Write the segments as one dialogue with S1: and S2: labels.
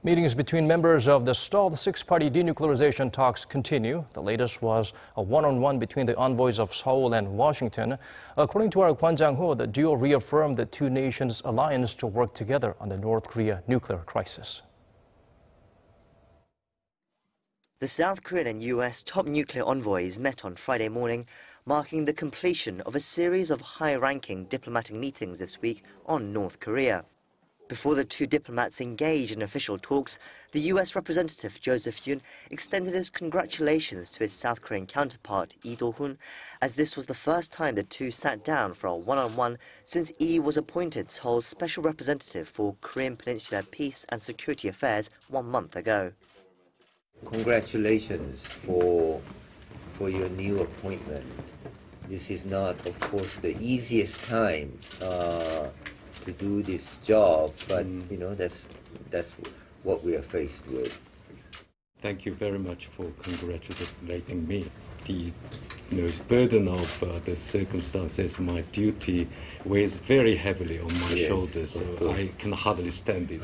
S1: Meetings between members of the stalled six-party denuclearization talks continue. The latest was a one-on-one between the envoys of Seoul and Washington. According to our Kwon Jang-ho, the duo reaffirmed the two nations' alliance to work together on the North Korea nuclear crisis.
S2: The South Korean and U.S. top nuclear envoys met on Friday morning, marking the completion of a series of high-ranking diplomatic meetings this week on North Korea. Before the two diplomats engaged in official talks, the U.S. representative Joseph Yoon extended his congratulations to his South Korean counterpart, Do-hoon, as this was the first time the two sat down for a one-on-one since Lee was appointed Seoul's special representative for Korean Peninsula peace and security affairs 1 month ago.
S3: Congratulations for your new appointment. This is not, of course, the easiest time to do this job, but you know that's what we are faced with.
S4: Thank you very much for congratulating me. The burden of the circumstances, my duty weighs very heavily on my shoulders, so I can hardly stand it.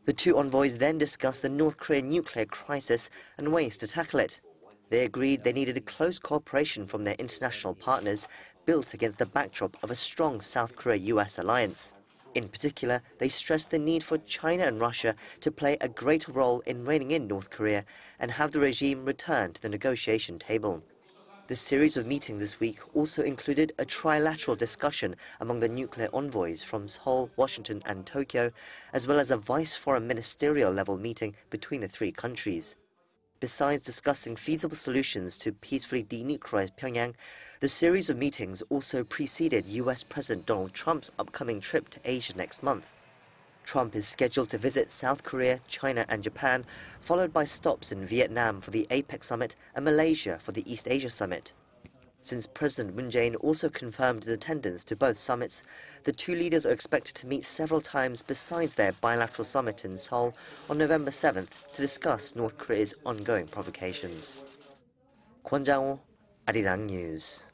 S2: The two envoys then discussed the North Korean nuclear crisis and ways to tackle it. They agreed they needed a close cooperation from their international partners, built against the backdrop of a strong South Korea-U.S. alliance. In particular, they stressed the need for China and Russia to play a greater role in reining in North Korea and have the regime return to the negotiation table. The series of meetings this week also included a trilateral discussion among the nuclear envoys from Seoul, Washington and Tokyo, as well as a vice-foreign ministerial level meeting between the three countries. Besides discussing feasible solutions to peacefully denuclearize Pyongyang, the series of meetings also preceded U.S. President Donald Trump's upcoming trip to Asia next month. Trump is scheduled to visit South Korea, China and Japan, followed by stops in Vietnam for the APEC summit and Malaysia for the East Asia summit. Since President Moon Jae-in also confirmed his attendance to both summits, the two leaders are expected to meet several times besides their bilateral summit in Seoul on November 7th to discuss North Korea's ongoing provocations. Kwon Jang-ho, Arirang News.